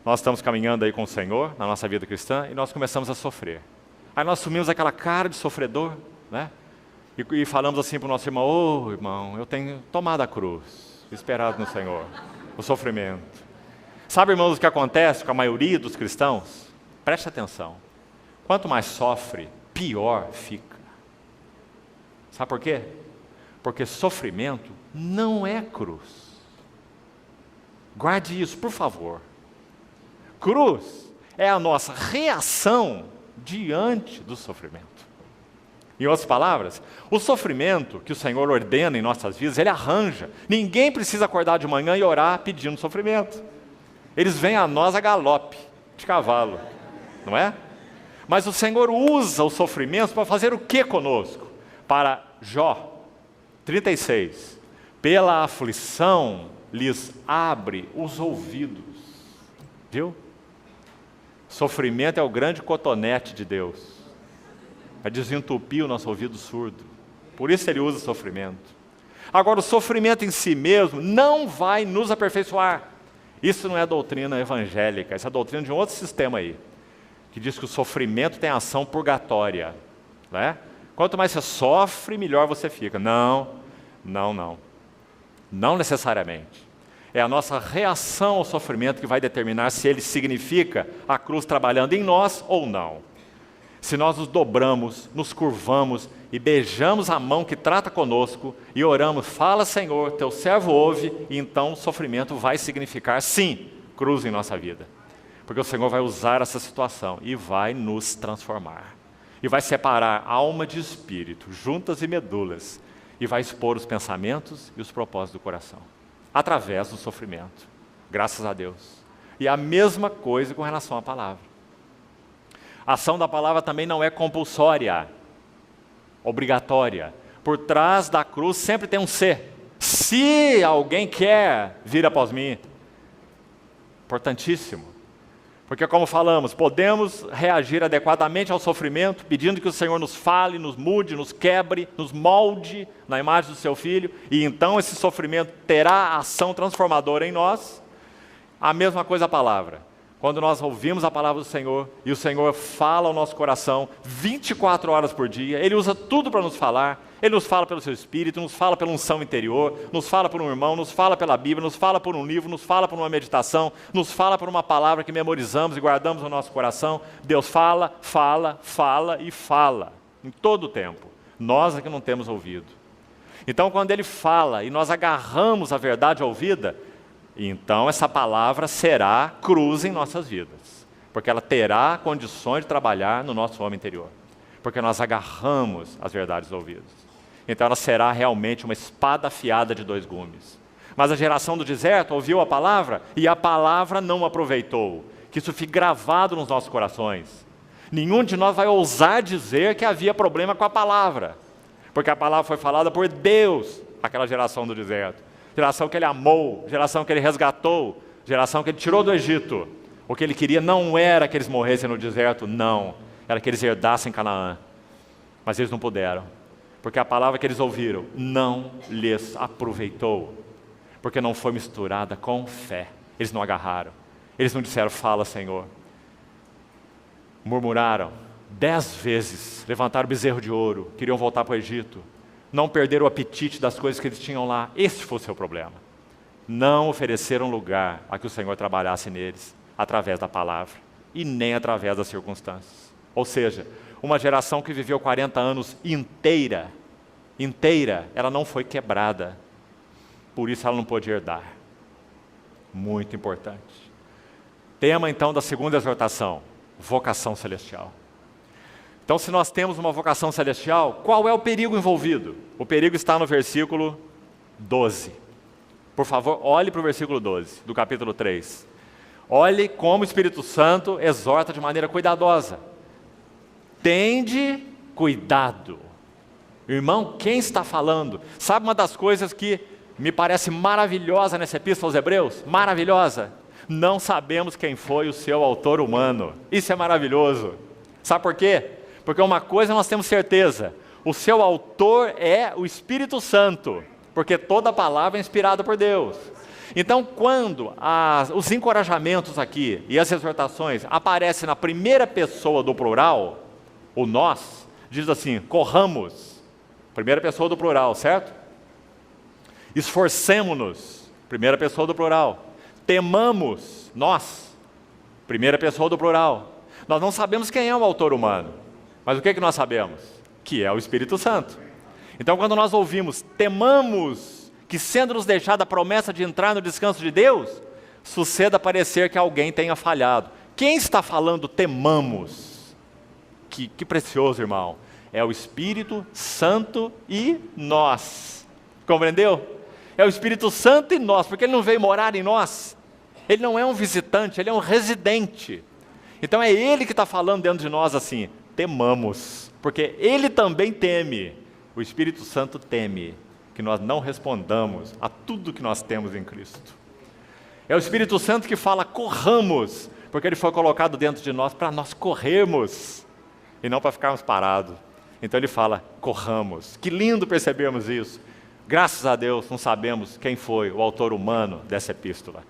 nós estamos caminhando aí com o Senhor, na nossa vida cristã, e nós começamos a sofrer. Aí nós assumimos aquela cara de sofredor, né? E falamos assim para o nosso irmão: ô irmão, eu tenho tomado a cruz, esperado no Senhor, o sofrimento. Sabe, irmãos, o que acontece com a maioria dos cristãos? Preste atenção. Quanto mais sofre, pior fica. Sabe por quê? Porque sofrimento não é cruz. Guarde isso, por favor. Cruz é a nossa reação diante do sofrimento. Em outras palavras, o sofrimento que o Senhor ordena em nossas vidas, Ele arranja. Ninguém precisa acordar de manhã e orar pedindo sofrimento. Eles vêm a nós a galope de cavalo, não é? Mas o Senhor usa os sofrimentos para fazer o que conosco? Para Jó 36, pela aflição lhes abre os ouvidos. Viu? Sofrimento é o grande cotonete de Deus. É desentupir o nosso ouvido surdo. Por isso Ele usa o sofrimento. Agora, o sofrimento em si mesmo não vai nos aperfeiçoar. Isso não é doutrina evangélica, isso é doutrina de um outro sistema aí, que diz que o sofrimento tem ação purgatória, né? Quanto mais você sofre, melhor você fica. Não necessariamente. É a nossa reação ao sofrimento que vai determinar se ele significa a cruz trabalhando em nós ou não. Se nós nos dobramos, nos curvamos e beijamos a mão que trata conosco e oramos: fala, Senhor, teu servo ouve, e então o sofrimento vai significar, sim, cruz em nossa vida. Porque o Senhor vai usar essa situação e vai nos transformar. E vai separar alma de espírito, juntas e medulas, e vai expor os pensamentos e os propósitos do coração, através do sofrimento. Graças a Deus. E a mesma coisa com relação à palavra. A ação da palavra também não é compulsória, obrigatória. Por trás da cruz sempre tem um se. Se alguém quer vir após mim. Importantíssimo. Porque, como falamos, podemos reagir adequadamente ao sofrimento, pedindo que o Senhor nos fale, nos mude, nos quebre, nos molde na imagem do seu Filho, e então esse sofrimento terá ação transformadora em nós. A mesma coisa a palavra. Quando nós ouvimos a palavra do Senhor, e o Senhor fala ao nosso coração 24 horas por dia, Ele usa tudo para nos falar. Ele nos fala pelo seu Espírito, nos fala pela unção interior, nos fala por um irmão, nos fala pela Bíblia, nos fala por um livro, nos fala por uma meditação, nos fala por uma palavra que memorizamos e guardamos no nosso coração. Deus fala, fala, fala e fala, em todo o tempo. Nós é que não temos ouvido. Então, quando Ele fala e nós agarramos a verdade ouvida, então essa palavra será cruz em nossas vidas, porque ela terá condições de trabalhar no nosso homem interior, porque nós agarramos as verdades ouvidas. Então ela será realmente uma espada afiada de 2 gumes. Mas a geração do deserto ouviu a palavra e a palavra não aproveitou. Que isso fique gravado nos nossos corações. Nenhum de nós vai ousar dizer que havia problema com a palavra, porque a palavra foi falada por Deus, aquela geração do deserto. Geração que Ele amou, geração que Ele resgatou, geração que Ele tirou do Egito. O que Ele queria não era que eles morressem no deserto, não. Era que eles herdassem Canaã. Mas eles não puderam, porque a palavra que eles ouviram não lhes aproveitou, porque não foi misturada com fé. Eles não agarraram, eles não disseram: fala, Senhor. Murmuraram 10 vezes, levantaram o bezerro de ouro, queriam voltar para o Egito. Não perderam o apetite das coisas que eles tinham lá. Esse foi o seu problema. Não ofereceram lugar a que o Senhor trabalhasse neles, através da palavra, e nem através das circunstâncias. Ou seja, uma geração que viveu 40 anos inteira, ela não foi quebrada. Por isso ela não pôde herdar. Muito importante. Tema então da segunda exortação: vocação celestial. Então, se nós temos uma vocação celestial, qual é o perigo envolvido? O perigo está no versículo 12. Por favor, olhe para o versículo 12, do capítulo 3. Olhe como o Espírito Santo exorta de maneira cuidadosa. Tende cuidado. Irmão, quem está falando? Sabe uma das coisas que me parece maravilhosa nessa epístola aos Hebreus? Maravilhosa. Não sabemos quem foi o seu autor humano. Isso é maravilhoso. Sabe por quê? Porque uma coisa nós temos certeza: o seu autor é o Espírito Santo, porque toda palavra é inspirada por Deus. Então, quando os encorajamentos aqui e as exortações aparecem na primeira pessoa do plural, o nós, diz assim, corramos, primeira pessoa do plural, certo? Esforcemo-nos, primeira pessoa do plural. Temamos, nós, primeira pessoa do plural. Nós não sabemos quem é o autor humano, mas o que nós sabemos? Que é o Espírito Santo. Então, quando nós ouvimos, temamos que sendo nos deixada a promessa de entrar no descanso de Deus, suceda parecer que alguém tenha falhado. Quem está falando temamos? Que precioso, irmão. É o Espírito Santo e nós. Compreendeu? É o Espírito Santo e nós, porque Ele não veio morar em nós. Ele não é um visitante, Ele é um residente. Então é Ele que está falando dentro de nós assim, temamos, porque Ele também teme. O Espírito Santo teme que nós não respondamos a tudo que nós temos em Cristo. É o Espírito Santo que fala, corramos, porque Ele foi colocado dentro de nós para nós corrermos, e não para ficarmos parados. Então Ele fala, corramos. Que lindo percebermos isso. Graças a Deus não sabemos quem foi o autor humano dessa epístola.